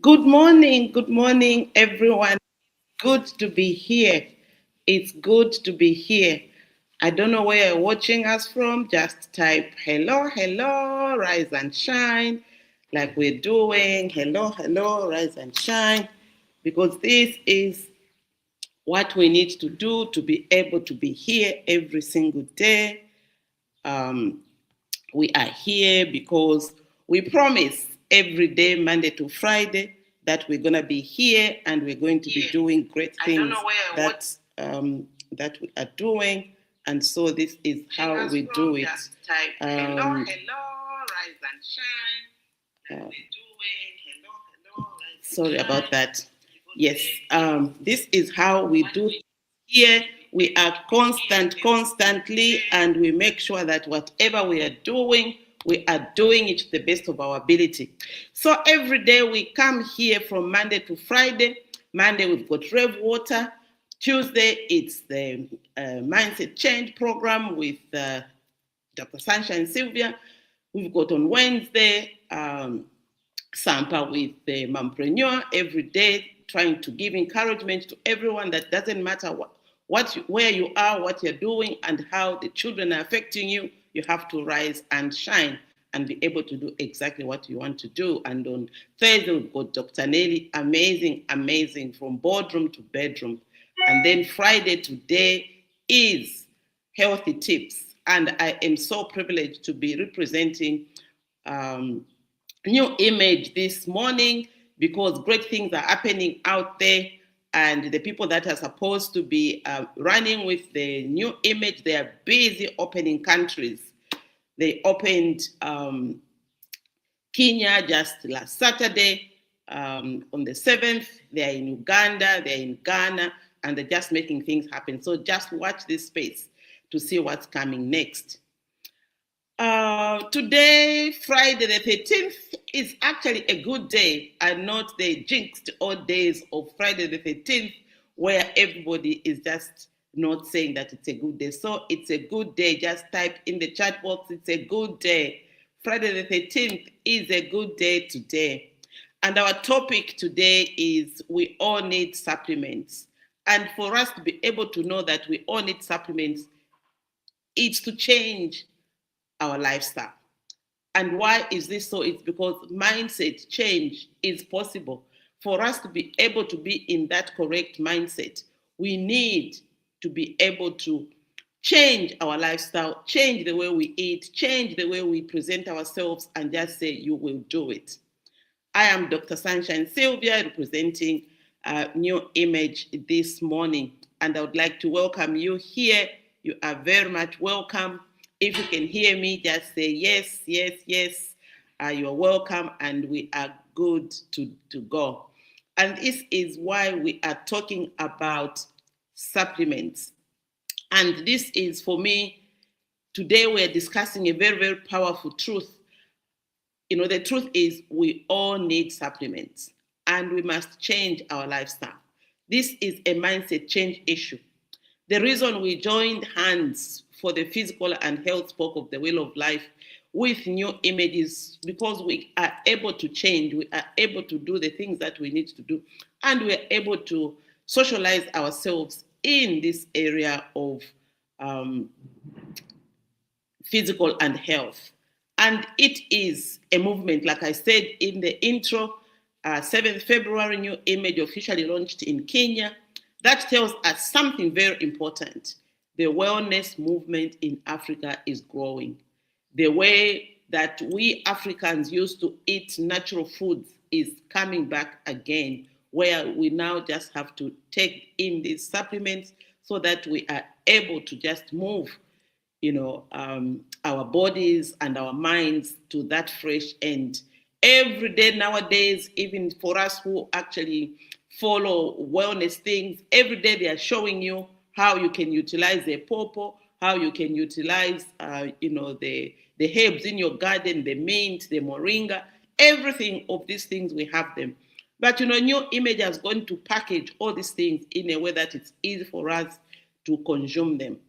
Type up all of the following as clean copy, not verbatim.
Good morning, everyone. Good to be here. It's good to be here. I don't know where you're watching us from. Just type hello, hello, rise and shine, like we're doing. Hello, hello, rise and shine, because this is what we need to do to be able to be here every single day. Um, we are here because we promise every day, Monday to Friday, that we're going to be here and we're going to be doing great things that we are doing. And so this is how we do it. Hello, hello, rise and shine. Sorry about that. Yes, this is how we do it here. We are constantly, and we make sure that whatever we are doing it to the best of our ability. So every day we come here from Monday to Friday. Monday we've got Rev Water. Tuesday it's the Mindset Change program with Dr. SunshineSylvia. We've got on Wednesday Sampa with the mompreneur every day, trying to give encouragement to everyone that doesn't matter where you are, what you're doing, and how the children are affecting you. You have to rise and shine and be able to do exactly what you want to do. And on Thursday, we've got Dr. Nelly, amazing, from boardroom to bedroom. And then Friday today is healthy tips. And I am so privileged to be representing New Image this morning because great things are happening out there, and the people that are supposed to be running with the New Image, they are busy opening countries. They opened Kenya just last Saturday on the 7th. They're in Uganda, they're in Ghana, and they're just making things happen. So just watch this space to see what's coming next. Today, Friday the 13th, is actually a good day and not the jinxed odd days of Friday the 13th, where everybody is just not saying that it's a good day. So it's a good day. Just type in the chat box, it's a good day. Friday the 13th is a good day today. And our topic today is we all need supplements. And for us to be able to know that we all need supplements, it's to change our lifestyle. And why is this so? It's because mindset change is possible. For us to be able to be in that correct mindset, we need to be able to change our lifestyle, change the way we eat, change the way we present ourselves, and just say, you will do it. I am Dr. SunshineSylvia, representing New Image this morning. And I would like to welcome you here. You are very much welcome. If you can hear me, just say yes, yes, yes. You're welcome, and we are good to go. And this is why we are talking about supplements. And this is, for me, today we're discussing a very, very powerful truth. You know, the truth is we all need supplements, and we must change our lifestyle. This is a mindset change issue. The reason we joined hands for the physical and health spoke of the wheel of life with New Images because we are able to change, we are able to do the things that we need to do, and we are able to socialize ourselves in this area of physical and health. And it is a movement, like I said in the intro, 7th February, New Image officially launched in Kenya. That tells us something very important. The wellness movement in Africa is growing. The way that we Africans used to eat natural foods is coming back again, where we now just have to take in these supplements so that we are able to just move, our bodies and our minds to that fresh end. Every day nowadays, even for us who actually follow wellness things, every day they are showing you how you can utilize the pawpaw, how you can utilize, the herbs in your garden, the mint, the moringa, everything of these things, we have them. But, New Image is going to package all these things in a way that it's easy for us to consume them.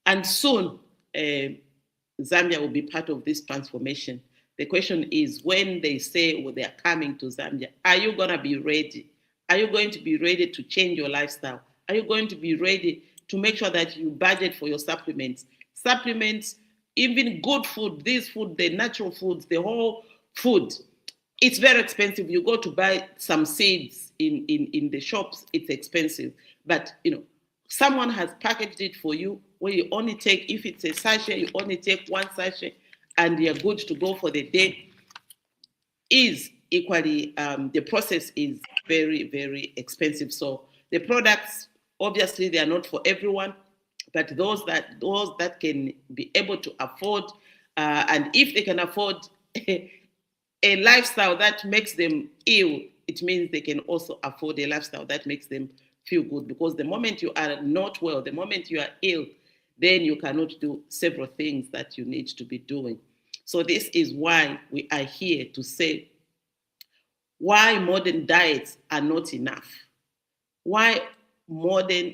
And soon, Zambia will be part of this transformation. The question is, when they say they are coming to Zambia, are you going to be ready? Are you going to be ready to change your lifestyle? Are you going to be ready to make sure that you budget for your supplements? Supplements, even good food, this food, the natural foods, the whole food, it's very expensive. You go to buy some seeds in the shops, it's expensive. But, someone has packaged it for you where you only take, if it's a sachet, you only take one sachet and you're good to go for the day. Is equally, the process is very, very expensive. So the products, obviously, they are not for everyone, but those that can be able to afford, and if they can afford a lifestyle that makes them ill, it means they can also afford a lifestyle that makes them feel good. Because the moment you are not well, the moment you are ill, then you cannot do several things that you need to be doing. So this is why we are here to say why modern diets are not enough. Why modern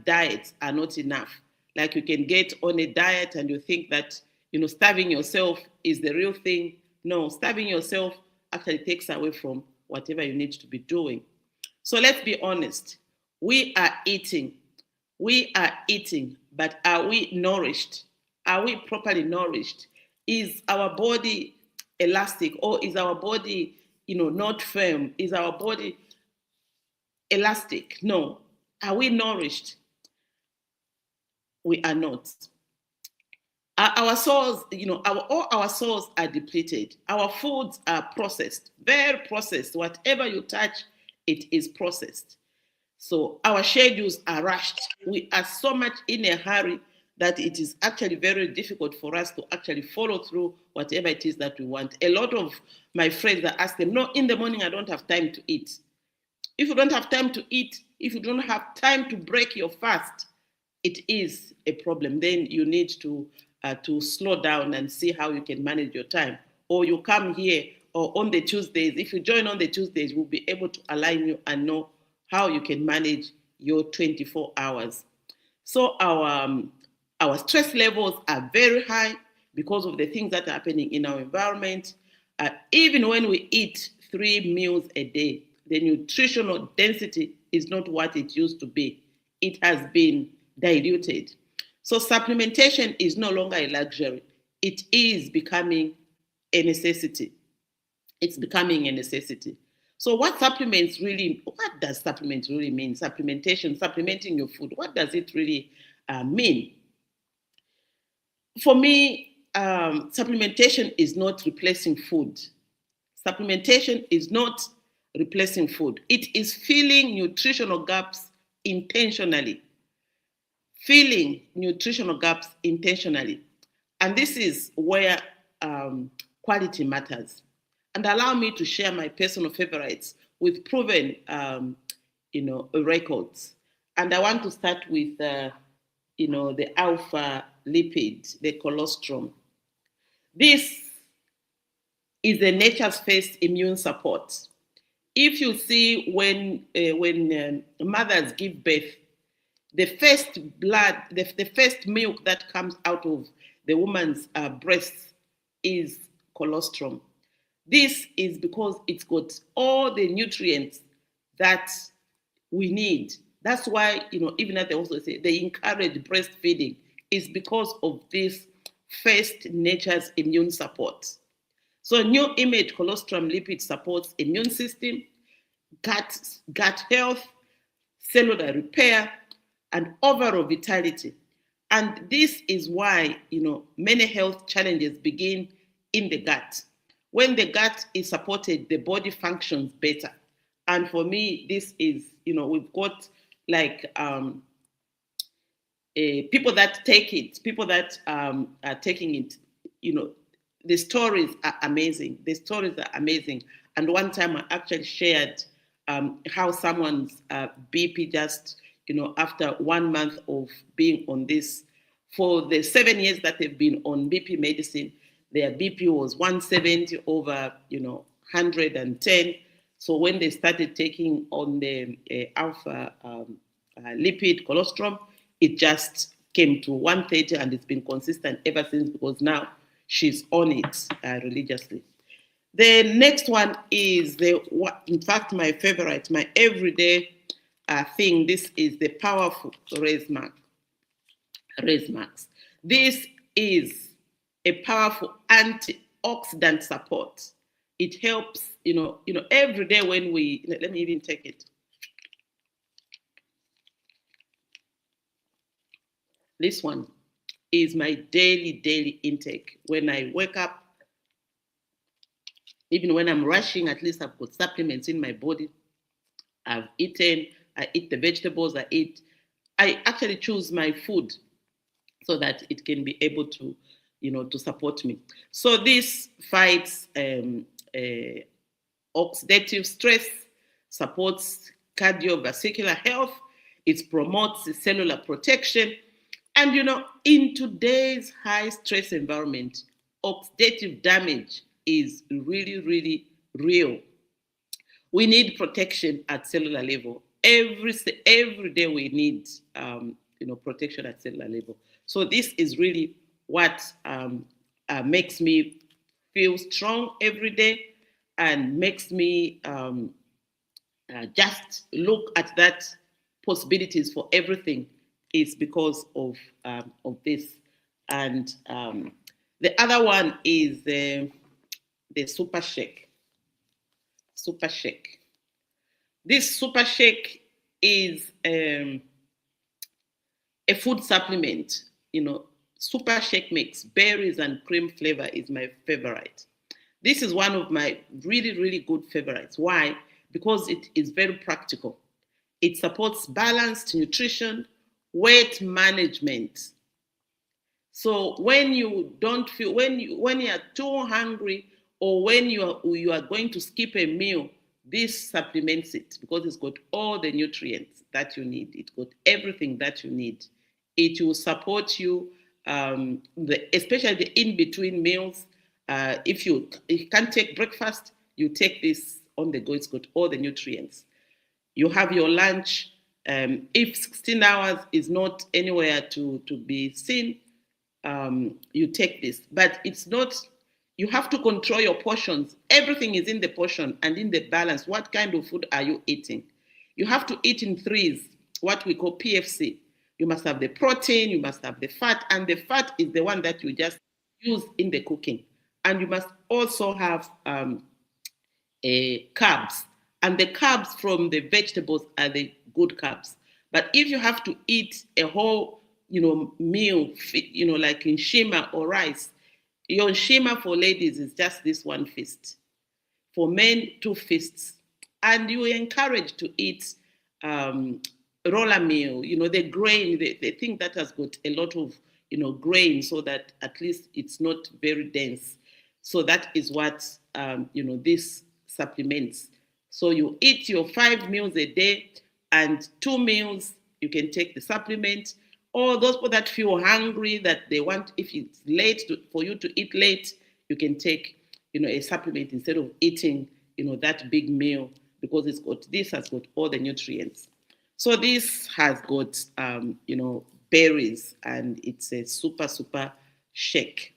diets are not enough. Like, you can get on a diet and you think that, starving yourself is the real thing. No, starving yourself actually takes away from whatever you need to be doing. So let's be honest. We are eating, but are we nourished? Are we properly nourished? Is our body elastic, or is our body, not firm? Is our body elastic? No. Are we nourished? We are not. Our souls, all our souls are depleted. Our foods are processed, very processed. Whatever you touch, it is processed. So our schedules are rushed. We are so much in a hurry that it is actually very difficult for us to actually follow through whatever it is that we want. A lot of my friends, I ask them, no, in the morning I don't have time to eat. If you don't have time to eat, if you don't have time to break your fast, it is a problem. Then you need to slow down and see how you can manage your time. Or you come here, or on the Tuesdays, if you join on the Tuesdays, we'll be able to align you and know how you can manage your 24 hours. So our stress levels are very high because of the things that are happening in our environment. Even when we eat 3 meals a day, the nutritional density is not what it used to be. It has been diluted. So supplementation is no longer a luxury. It is becoming a necessity. It's becoming a necessity. So what does supplements really mean? Supplementation, supplementing your food, what does it really mean? For me, supplementation is not replacing food. Supplementation is not replacing food. It is filling nutritional gaps intentionally. Filling nutritional gaps intentionally. And this is where quality matters. And allow me to share my personal favorites with proven, records. And I want to start with, the alpha lipid, the colostrum. This is the nature's first immune support. If you see when mothers give birth, the first the first milk that comes out of the woman's breasts is colostrum. This is because it's got all the nutrients that we need. That's why, even as they also say, they encourage breastfeeding, is because of this first nature's immune support. So new image colostrum lipid supports immune system, gut health, cellular repair, and overall vitality. And this is why, many health challenges begin in the gut. When the gut is supported, the body functions better. And for me, this is, we've got like people that take it, people that are taking it, the stories are amazing. The stories are amazing. And one time I actually shared how someone's BP just, after 1 month of being on this, for the 7 years that they've been on BP medicine, their BP was 170 over, 110. So when they started taking on the alpha lipid colostrum, it just came to 130, and it's been consistent ever since, because now she's on it religiously. The next one is in fact, my favorite, my everyday thing. This is the powerful raise marks. This is a powerful antioxidant support. It helps, every day when let me even take it. This one is my daily intake. When I wake up, even when I'm rushing, at least I've got supplements in my body. I eat the vegetables I actually choose my food so that it can be able to, to support me. So this fights oxidative stress, supports cardiovascular health, it promotes cellular protection. And, in today's high stress environment, oxidative damage is really, really real. We need protection at cellular level. Every day we need, protection at cellular level. So this is really what makes me feel strong every day and makes me just look at that possibilities for everything is because of this. And the other one is the super shake. Super shake. This super shake is a food supplement. Super shake mix, berries and cream flavor is my favorite. This is one of my really, really good favorites. Why? Because it is very practical. It supports balanced nutrition, weight management. So when you don't feel, when you are too hungry, or when you are going to skip a meal, this supplements it because it's got all the nutrients that you need. It's got everything that you need. It will support you, especially the in-between meals. If you can't take breakfast, you take this on the go. It's got all the nutrients. You have your lunch. If 16 hours is not anywhere to be seen, you take this. But it's not, you have to control your portions. Everything is in the portion and in the balance. What kind of food are you eating? You have to eat in threes, what we call PFC. You must have the protein, you must have the fat, and the fat is the one that you just use in the cooking. And you must also have carbs. And the carbs from the vegetables are the good carbs. But if you have to eat a whole, meal, like in shima or rice, your shima for ladies is just this one feast. For men, 2 feasts. And you are encouraged to eat roller meal, the grain, the thing that has got a lot of, grain, so that at least it's not very dense. So that is what, this supplements. So you eat your 5 meals a day, and 2 meals, you can take the supplement. Or those people that feel hungry, that they want, if it's late for you to eat late, you can take, a supplement instead of eating, that big meal, because this has got all the nutrients. So this has got, berries, and it's a super, super shake.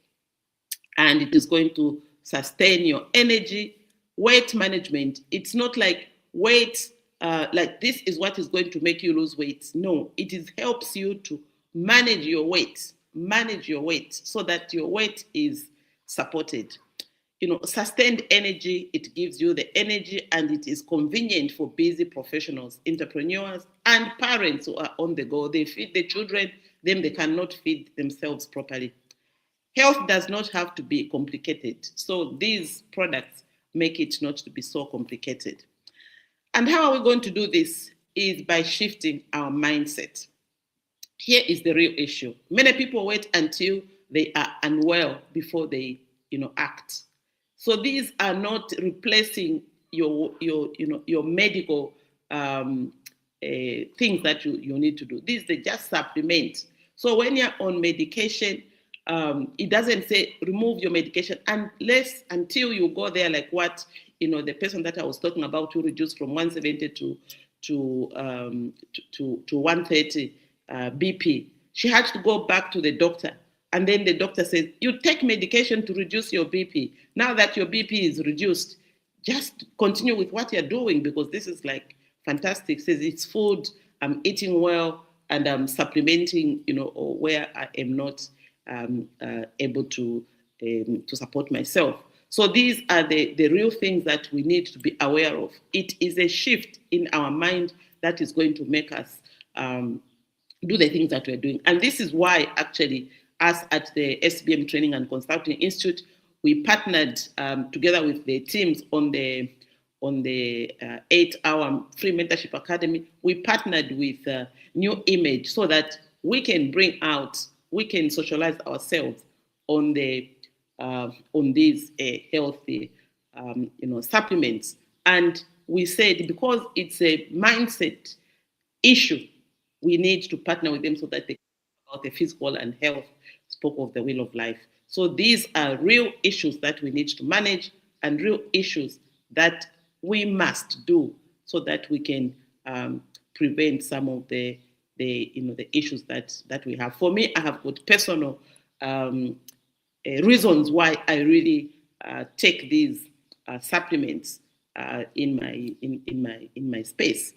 And it is going to sustain your energy, weight management. It's not like weight, like this is what is going to make you lose weight. No, it helps you to manage your weight so that your weight is supported. Sustained energy, it gives you the energy, and it is convenient for busy professionals, entrepreneurs, and parents who are on the go. They feed the children, then they cannot feed themselves properly. Health does not have to be complicated. So these products make it not to be so complicated. And how are we going to do this? Is by shifting our mindset. Here is the real issue. Many people wait until they are unwell before they, act. So these are not replacing your medical things that you need to do. These, they just supplement. So when you're on medication, it doesn't say remove your medication until you go there, like what, the person that I was talking about who reduced from 170 to 130 BP. She had to go back to the doctor And then the doctor says, you take medication to reduce your BP. Now that your BP is reduced, just continue with what you're doing, because this is like fantastic. Says it's food, I'm eating well, and I'm supplementing, or where I am not able to support myself. So these are the real things that we need to be aware of. It is a shift in our mind that is going to make us do the things that we're doing. And this is why actually us at the SBM Training and Consulting Institute, we partnered together with the teams on the 8-hour free mentorship academy. We partnered with New Image so that we can we can socialize ourselves on these healthy supplements. And we said, because it's a mindset issue, we need to partner with them so that they can talk about the physical and health spoke of the wheel of life. So these are real issues that we need to manage, and real issues that we must do so that we can prevent some of the issues that we have. For me, I have got personal reasons why I really take these supplements in my space.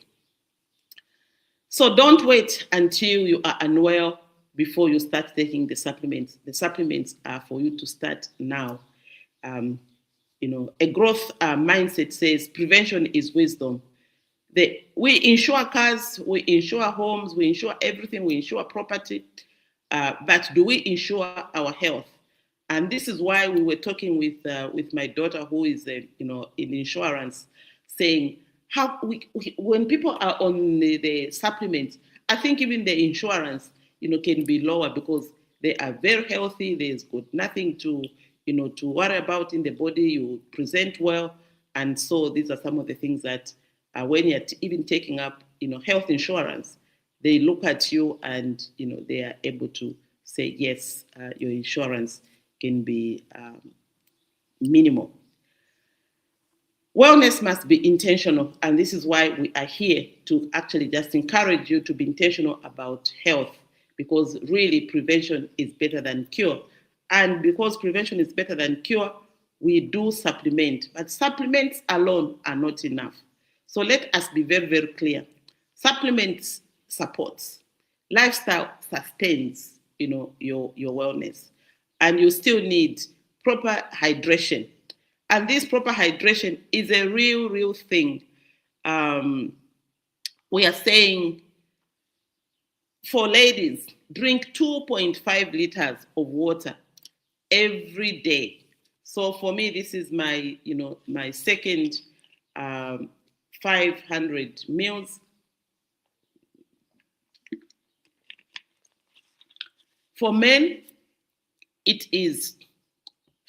So don't wait until you are unwell before you start taking the supplements. The supplements are for you to start now. A growth mindset says prevention is wisdom. We insure cars, we insure homes, we insure everything, we insure property, but do we insure our health? And this is why we were talking with my daughter, who is in insurance, saying when people are on the supplements, I think even the insurance can be lower because they are very healthy. There's got nothing to worry about in the body. You present well, and so these are some of the things that when you're even taking up health insurance, they look at you and they are able to say yes, your insurance can be minimal. Wellness must be intentional, and this is why we are here to actually just encourage you to be intentional about health, because really prevention is better than cure. And because prevention is better than cure, we do supplement, but supplements alone are not enough. So let us be very, very clear. Supplements supports, lifestyle sustains, your wellness, and you still need proper hydration. And this proper hydration is a real thing. We are saying for ladies, drink 2.5 liters of water every day. So for me, this is my second 500 mils. For men, it is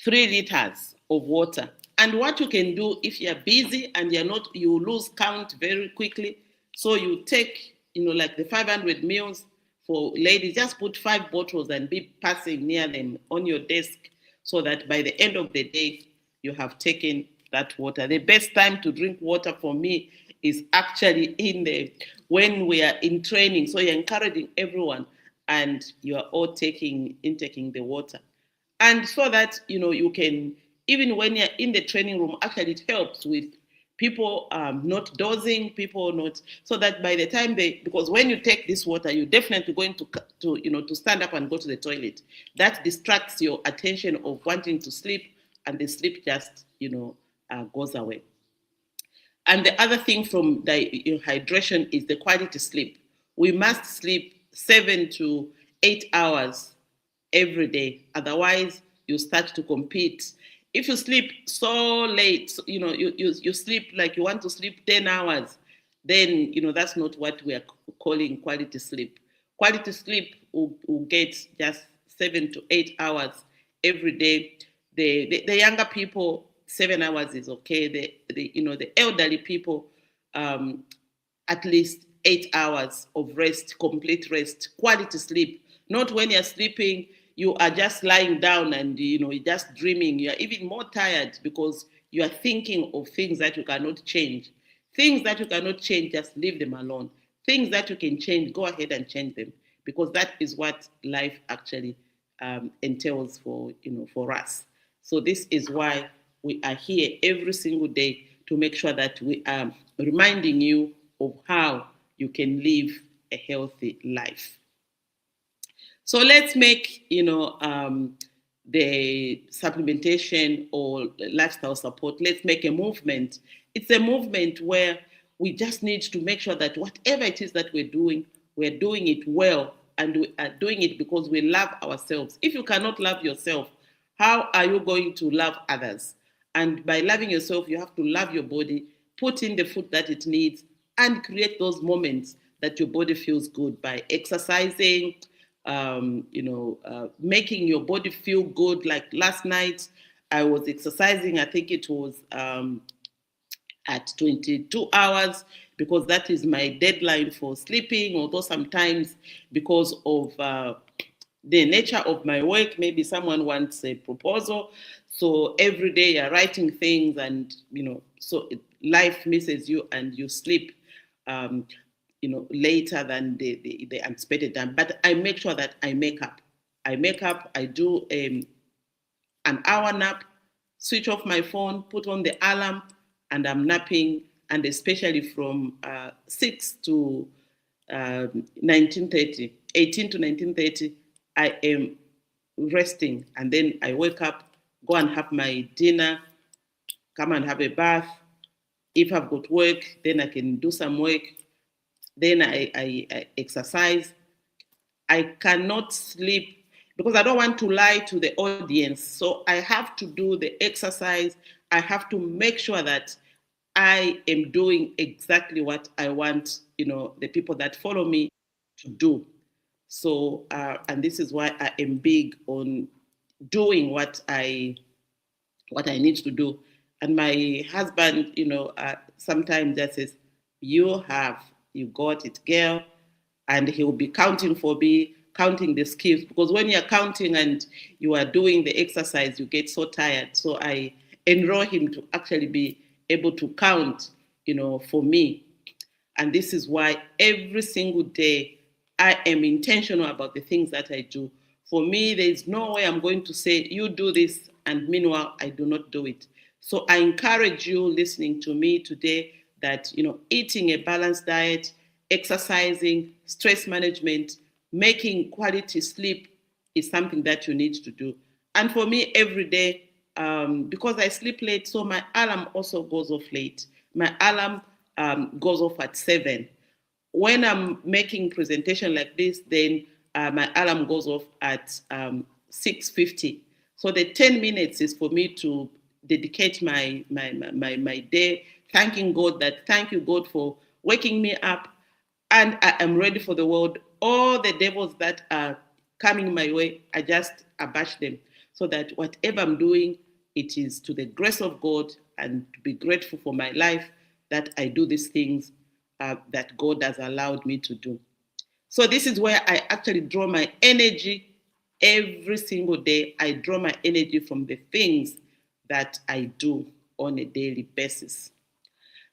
3 liters of water. And what you can do if you're busy and you lose count very quickly. So you take, like the 500 mils for ladies, just put 5 bottles and be passing near them on your desk so that by the end of the day, you have taken that water. The best time to drink water for me is actually when we are in training. So you're encouraging everyone and you are all intaking the water. And so that, you can, even when you're in the training room, actually it helps with people not dozing, people not, so that by the time because when you take this water, you're definitely going to stand up and go to the toilet. That distracts your attention of wanting to sleep, and the sleep just, goes away. And the other thing from the hydration is the quality sleep. We must sleep 7 to 8 hours every day. Otherwise, you start to compete. If you sleep so late, you sleep like you want to sleep 10 hours, then, that's not what we are calling quality sleep. Quality sleep will get just 7 to 8 hours every day. The younger people, 7 hours is okay. The elderly people, at least 8 hours of rest, complete rest, quality sleep. Not when you're sleeping, you are just lying down and you're just dreaming. You are even more tired because you are thinking of things that you cannot change. Things that you cannot change, just leave them alone. Things that you can change, go ahead and change them, because that is what life actually entails for us. So this is why we are here every single day to make sure that we are reminding you of how you can live a healthy life. So let's make the supplementation or lifestyle support. Let's make a movement. It's a movement where we just need to make sure that whatever it is that we're doing it well, and we are doing it because we love ourselves. If you cannot love yourself, how are you going to love others? And by loving yourself, you have to love your body, put in the food that it needs, and create those moments that your body feels good by exercising, making your body feel good. Like last night, I was exercising. I think it was at 22 hours because that is my deadline for sleeping. Although sometimes because of the nature of my work, maybe someone wants a proposal. So every day you're writing things, and so life misses you, and you sleep later than the anticipated time. But I make sure that I make up. I do an hour nap, switch off my phone, put on the alarm, and I'm napping. And especially from 6 to 19:30, 18 to 19:30, I am resting. And then I wake up, go and have my dinner, come and have a bath. If I've got work, then I can do some work. Then I exercise. I cannot sleep because I don't want to lie to the audience. So I have to do the exercise. I have to make sure that I am doing exactly what I want, the people that follow me to do. So, and this is why I am big on doing what I need to do. And my husband, sometimes just says, you got it, girl. And he will be counting for me, counting the skills. Because when you're counting and you are doing the exercise, you get so tired. So I enroll him to actually be able to count, for me. And this is why every single day I am intentional about the things that I do. For me, there is no way I'm going to say, you do this, and meanwhile, I do not do it. So I encourage you listening to me today that, eating a balanced diet, exercising, stress management, making quality sleep is something that you need to do. And for me, every day, because I sleep late, so my alarm also goes off late. My alarm goes off at 7. When I'm making presentation like this, then my alarm goes off at 6:50. So the 10 minutes is for me to dedicate my day, thank you God for waking me up, and I am ready for the world. All the devils that are coming my way, I just abash them, so that whatever I'm doing, it is to the grace of God, and to be grateful for my life that I do these things that God has allowed me to do. So this is where I actually draw my energy every single day. I draw my energy from the things that I do on a daily basis.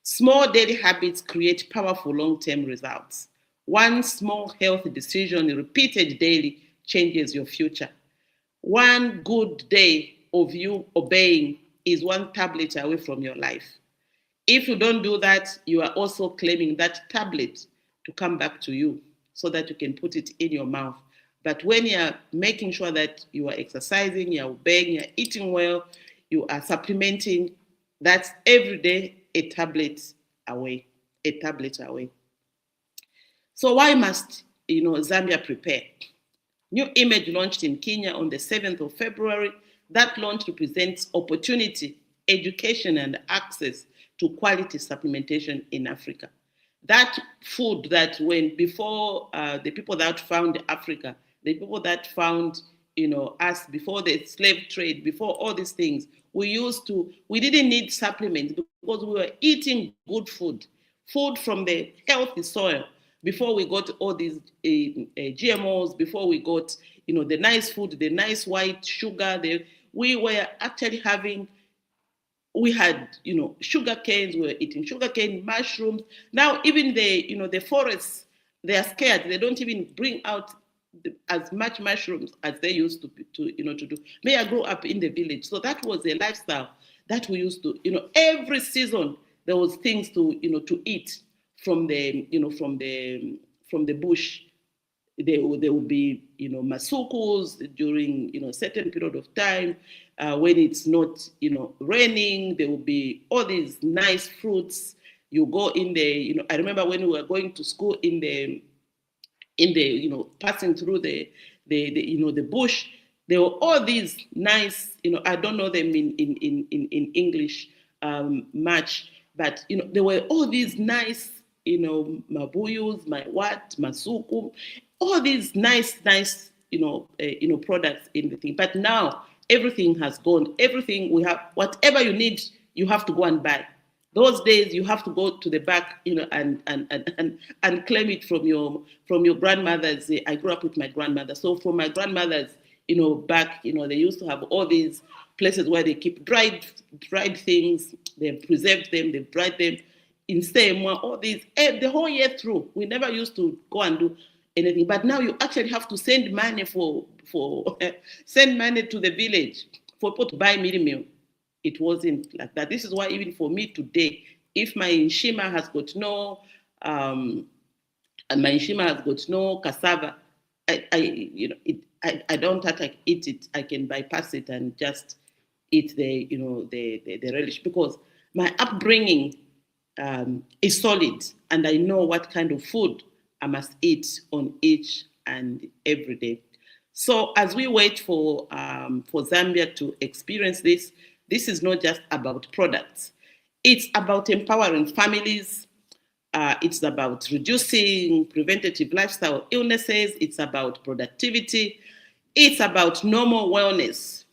Small daily habits create powerful long-term results. One small health decision repeated daily changes your future. One good day of you obeying is one tablet away from your life. If you don't do that, you are also claiming that tablet to come back to you so that you can put it in your mouth. But when you're making sure that you are exercising, you're obeying, you're eating well, you are supplementing, that's every day a tablet away. So why must Zambia prepare? New image launched in Kenya on the 7th of February. That launch represents opportunity, education, and access to quality supplementation in Africa. That food that before the people that found Africa, the people that found us before the slave trade, before all these things, we didn't need supplements because we were eating good food from the healthy soil before we got all these GMOs, before we got the nice food, the nice white sugar. We were actually we had sugar canes. We were eating sugar cane, mushrooms. Now even the forests, they are scared. They don't even bring out as much mushrooms as they used to do. Me, I grew up in the village, so that was a lifestyle that we used to, every season there was things to eat from the bush. There will be masukus during certain period of time when it's not raining. There will be all these nice fruits. You go in the I remember when we were going to school in the passing through the bush. There were all these nice, I don't know them in English much, but there were all these nice, mabuyus, masuku, all these nice products in the thing. But now everything has gone. Everything we have, whatever you need, you have to go and buy. Those days you have to go to the back, and claim it from your grandmothers. I grew up with my grandmother, so from my grandmothers, back, they used to have all these places where they keep dried things. They've preserved them, they've dried them in Stemwa, all these the whole year through. We never used to go and do anything, but now you actually have to send money for send money to the village for people to buy meal. It wasn't like that. This is why even for me today, if my nshima has got no cassava, I don't have to eat it. I can bypass it and just eat the relish, because my upbringing is solid, and I know what kind of food I must eat on each and every day. So as we wait for Zambia to experience this, this is not just about products. It's about empowering families. It's about reducing preventative lifestyle illnesses. It's about productivity. It's about normal wellness.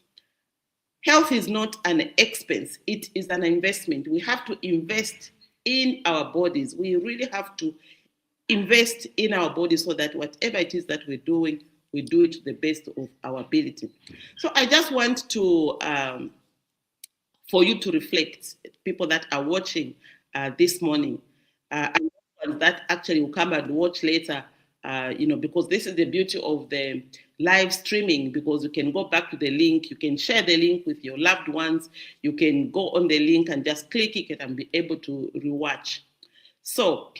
Health is not an expense. It is an investment. We have to invest in our bodies. We really have to invest in our bodies so that whatever it is that we're doing, we do it to the best of our ability. So I just want to for you to reflect, people that are watching this morning, and that actually will come and watch later, because this is the beauty of the live streaming, because you can go back to the link, you can share the link with your loved ones, you can go on the link and just click it and be able to rewatch. So,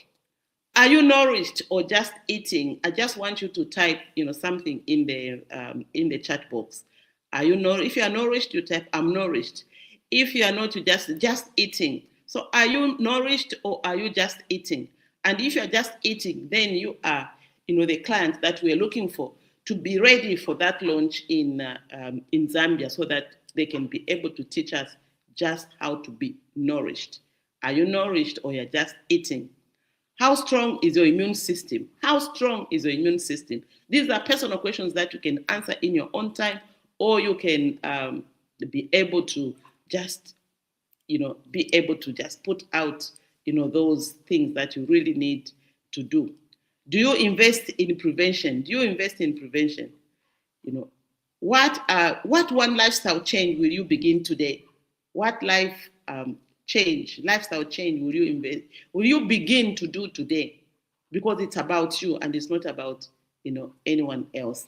are you nourished or just eating? I just want you to type, something in the chat box. Are you nourished? If you are nourished, you type "I'm nourished." If you are not, you just eating. So are you nourished or are you just eating? And if you're just eating, then you are, the client that we're looking for to be ready for that launch in Zambia, so that they can be able to teach us just how to be nourished. Are you nourished or you're just eating? How strong is your immune system? How strong is your immune system? These are personal questions that you can answer in your own time, or you can be able to just put out, those things that you really need to do. Do you invest in prevention? Do you invest in prevention? What one lifestyle change will you begin today? What lifestyle change will you begin to do today? Because it's about you and it's not about, anyone else.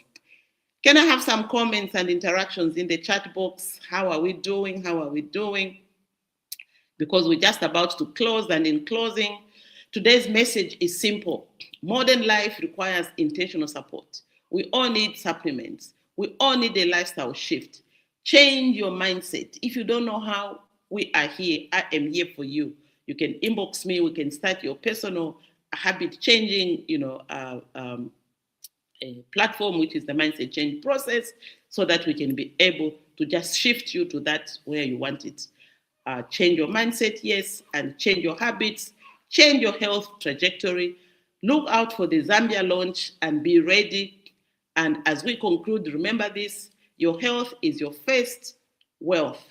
Can I have some comments and interactions in the chat box? How are we doing? Because we're just about to close, and in closing, today's message is simple. Modern life requires intentional support. We all need supplements. We all need a lifestyle shift. Change your mindset. If you don't know how, we are here. I am here for you. You can inbox me. We can start your personal habit changing, a platform, which is the mindset change process, so that we can be able to just shift you to that where you want it. Change your mindset, yes, and change your habits, change your health trajectory. Look out for the Zambia launch and be ready. And as we conclude, remember this: your health is your first wealth.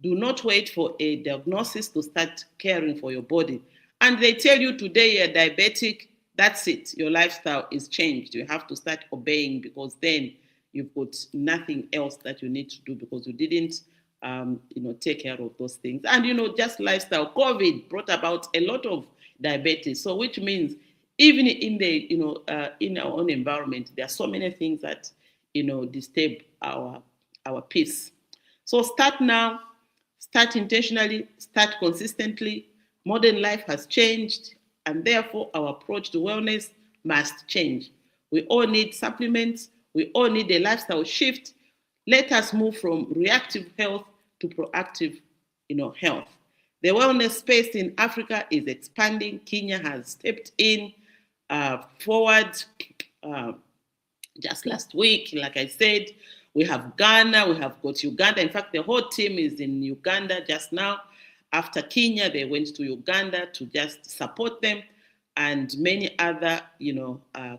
Do not wait for a diagnosis to start caring for your body. And they tell you today you're diabetic, that's it. Your lifestyle is changed. You have to start obeying, because then you've got nothing else that you need to do, because you didn't, take care of those things. And, just lifestyle. COVID brought about a lot of diabetes. So which means even in the, in our own environment, there are so many things that, disturb our peace. So start now, start intentionally, start consistently. Modern life has changed, and therefore our approach to wellness must change. We all need supplements. We all need a lifestyle shift. Let us move from reactive health to proactive, health. The wellness space in Africa is expanding. Kenya has stepped in forward. Uh, just last week, like I said, we have Ghana, we have got Uganda. In fact, the whole team is in Uganda just now. After Kenya, they went to Uganda to just support them, and many other,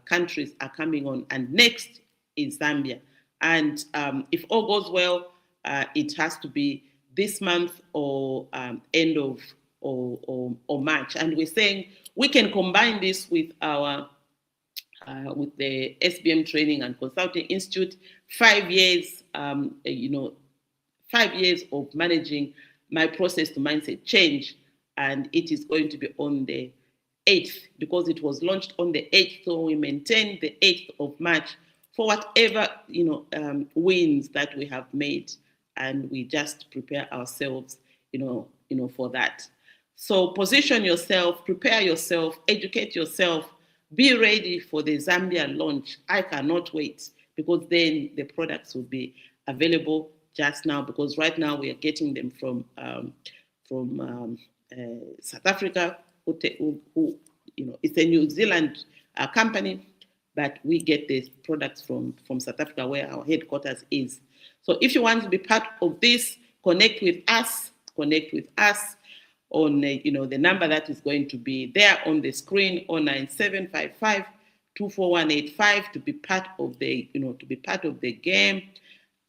countries are coming on. And next is Zambia. And if all goes well, it has to be this month or end of or March. And we're saying we can combine this with our with the SBM Training and Consulting Institute, 5 years, 5 years of managing my process to mindset change, and it is going to be on the 8th, because it was launched on the 8th, so we maintain the 8th of March for whatever wins that we have made, and we just prepare ourselves, for that. So position yourself, prepare yourself, educate yourself, be ready for the Zambia launch. I cannot wait, because then the products will be available just now, because right now we are getting them from South Africa, who it's a New Zealand company, but we get the products from South Africa, where our headquarters is. So if you want to be part of this, connect with us on the number that is going to be there on the screen, 09755 24185, to be part of the game.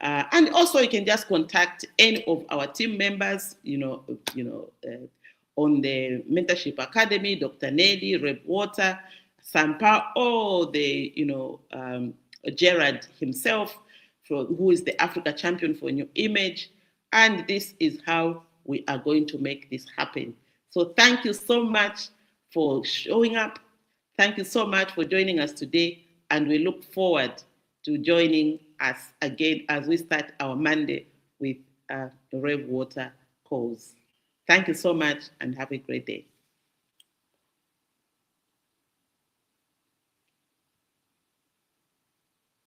And also you can just contact any of our team members, on the Mentorship Academy, Dr. Nelly, Reb Water, Sampa, or the Gerard himself, who is the Africa champion for New Image. And this is how we are going to make this happen. So thank you so much for showing up. Thank you so much for joining us today. And we look forward to joining us again as we start our Monday with Rev Water calls. Thank you so much and have a great day.